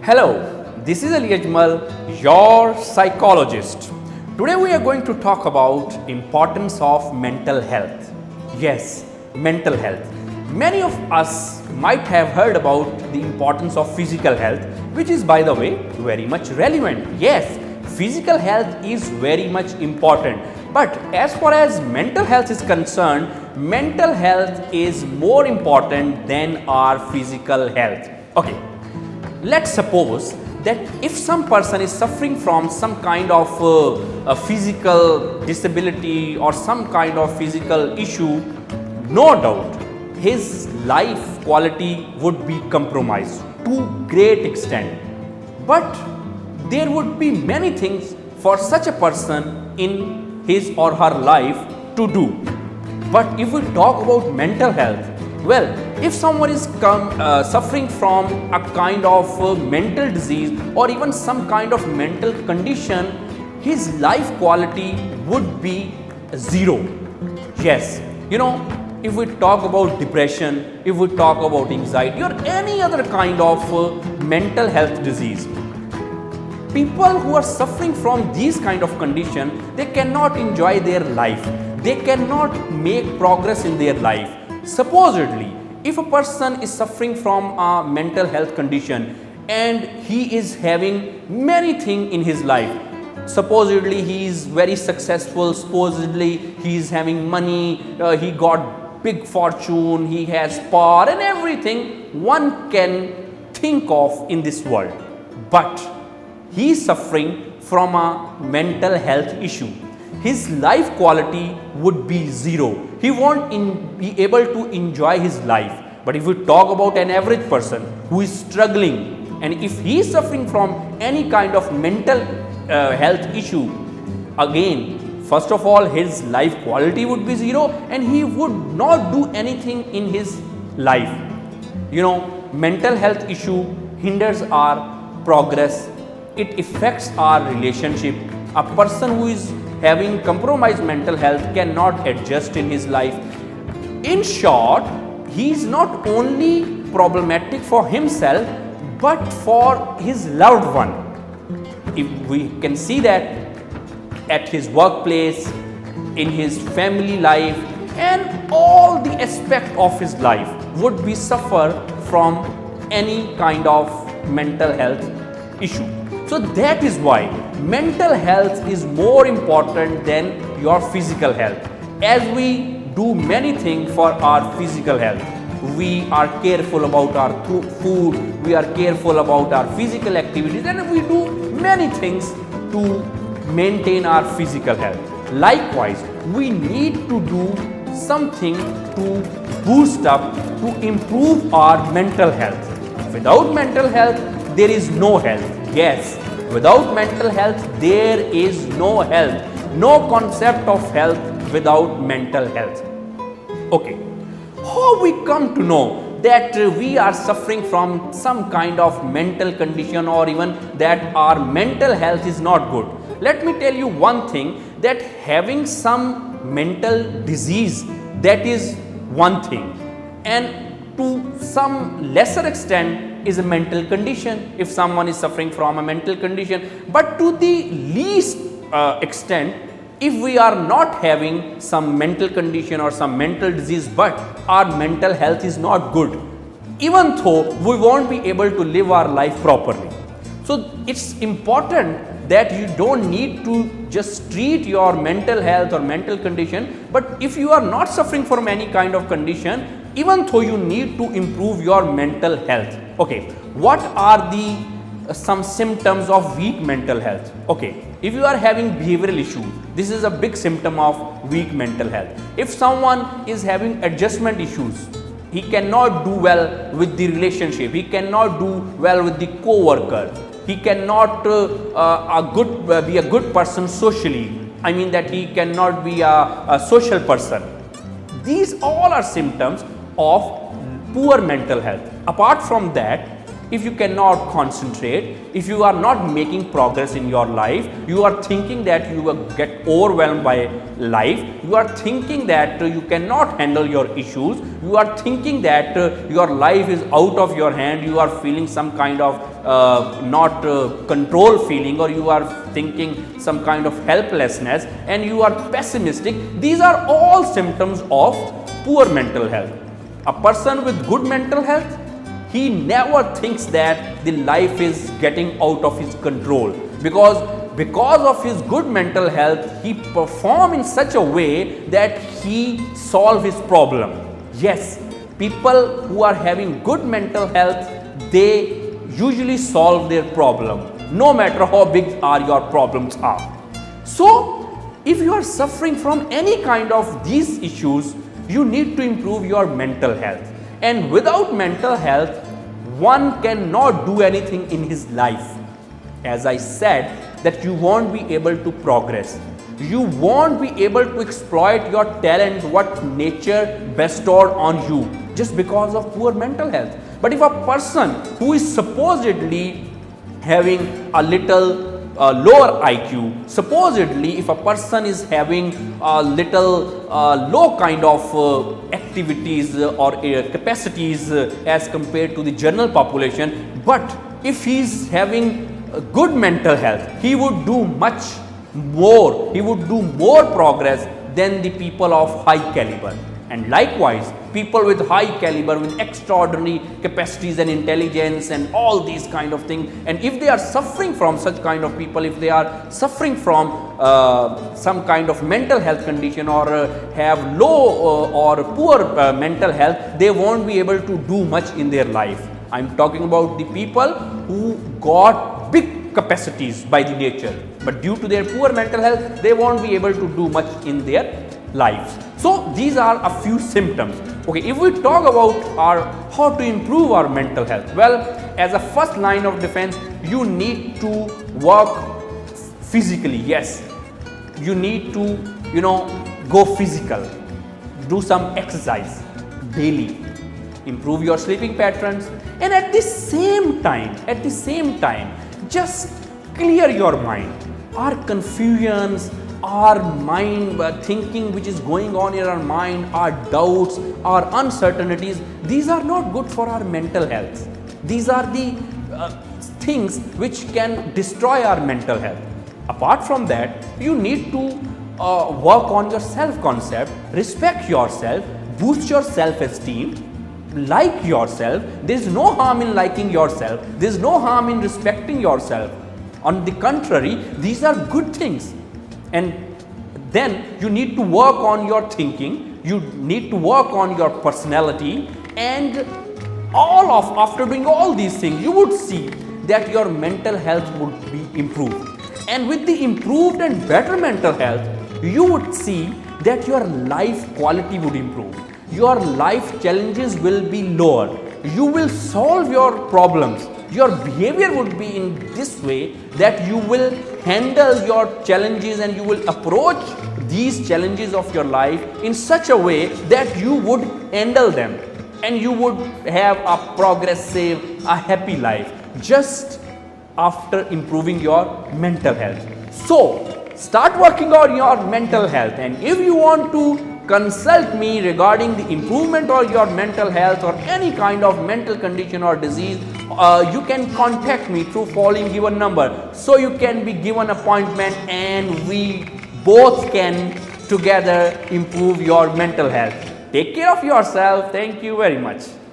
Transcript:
Hello, this is Ali Ajmal, your psychologist. Today we are going to talk about importance of mental health. Yes, mental health. Many of us might have heard about the importance of physical health, which is, by the way, very much relevant. Yes, physical health is very much important. But as far as mental health is concerned, mental health is more important than our physical health. Okay. Let's suppose that if some person is suffering from some kind of a physical disability or some kind of physical issue, no doubt his life quality would be compromised to great extent. But there would be many things for such a person in his or her life to do. But if we talk about mental health, well, if someone is suffering from a kind of mental disease or even some kind of mental condition, his life quality would be zero. Yes, if we talk about depression, if we talk about anxiety or any other kind of mental health disease, people who are suffering from these kind of condition, they cannot enjoy their life. They cannot make progress in their life. Supposedly, if a person is suffering from a mental health condition and he is having many things in his life, supposedly he is very successful, supposedly he is having money, he got big fortune, he has power and everything one can think of in this world. But he is suffering from a mental health issue. His life quality would be zero. He won't be able to enjoy his life. But if we talk about an average person who is struggling and if he is suffering from any kind of mental health issue, again, first of all, his life quality would be zero and he would not do anything in his life. Mental health issue hinders our progress. It affects our relationship. A person who is having compromised mental health cannot adjust in his life. In short, he is not only problematic for himself but for his loved one. If we can see that at his workplace, in his family life and all the aspect of his life would be suffer from any kind of mental health issue. So that is why mental health is more important than your physical health. As we do many things for our physical health, we are careful about our food, we are careful about our physical activities and we do many things to maintain our physical health. Likewise, we need to do something to boost up, to improve our mental health. Without mental health, there is no health. Yes, without mental health, there is no health. No concept of health without mental health. Okay, how we come to know that we are suffering from some kind of mental condition or even that our mental health is not good? Let me tell you one thing, that having some mental disease, that is one thing, and to some lesser extent is a mental condition if someone is suffering from a mental condition. But to the least extent, if we are not having some mental condition or some mental disease but our mental health is not good, even though we won't be able to live our life properly. So it's important that you don't need to just treat your mental health or mental condition, but if you are not suffering from any kind of condition, even though you need to improve your mental health. Okay, what are the some symptoms of weak mental health? Okay, if you are having behavioral issues, this is a big symptom of weak mental health. If someone is having adjustment issues, he cannot do well with the relationship, he cannot do well with the co-worker, he cannot be a good person socially. I mean that he cannot be a social person. These all are symptoms of poor mental health. Apart from that, if you cannot concentrate, if you are not making progress in your life, you are thinking that you will get overwhelmed by life, you are thinking that you cannot handle your issues, you are thinking that your life is out of your hand, you are feeling some kind of not control feeling, or you are thinking some kind of helplessness, and you are pessimistic, these are all symptoms of poor mental health. A person with good mental health, he never thinks that the life is getting out of his control, because of his good mental health, he perform in such a way that he solve his problem. Yes, people who are having good mental health, they usually solve their problem, no matter how big are your problems are. So, if you are suffering from any kind of these issues, you need to improve your mental health. And without mental health, one cannot do anything in his life. As I said, that you won't be able to progress. You won't be able to exploit your talent, what nature bestowed on you, just because of poor mental health. But if a person who is supposedly having a little lower IQ, supposedly if a person is having a little low kind of activities or capacities as compared to the general population, but if he is having good mental health, he would do much more, he would do more progress than the people of high caliber. And likewise, people with high caliber, with extraordinary capacities and intelligence and all these kind of things, and if they are suffering from such kind of people, if they are suffering from some kind of mental health condition, or have low or poor mental health, they won't be able to do much in their life. I am talking about the people who got big capacities by the nature, but due to their poor mental health, they won't be able to do much in their lives. So these are a few symptoms. Okay, if we talk about how to improve our mental health, well, as a first line of defense, you need to work physically. Yes, you need to go physical, do some exercise daily, improve your sleeping patterns, and at the same time just clear your mind. Our confusions, our mind thinking which is going on in our mind, our doubts, our uncertainties, these are not good for our mental health. These are the things which can destroy our mental health. Apart from that, you need to work on your self-concept, respect yourself, boost your self-esteem, like yourself. There is no harm in liking yourself. There is no harm in respecting yourself. On the contrary, these are good things. And then you need to work on your thinking, you need to work on your personality, and after doing all these things, you would see that your mental health would be improved. And with the improved and better mental health, you would see that your life quality would improve. Your life challenges will be lower. You will solve your problems. Your behavior would be in this way that you will handle your challenges and you will approach these challenges of your life in such a way that you would handle them, and you would have a progressive, a happy life just after improving your mental health. So start working on your mental health, and if you want to consult me regarding the improvement of your mental health or any kind of mental condition or disease, you can contact me through following given number. So you can be given appointment and we both can together improve your mental health. Take care of yourself. Thank you very much.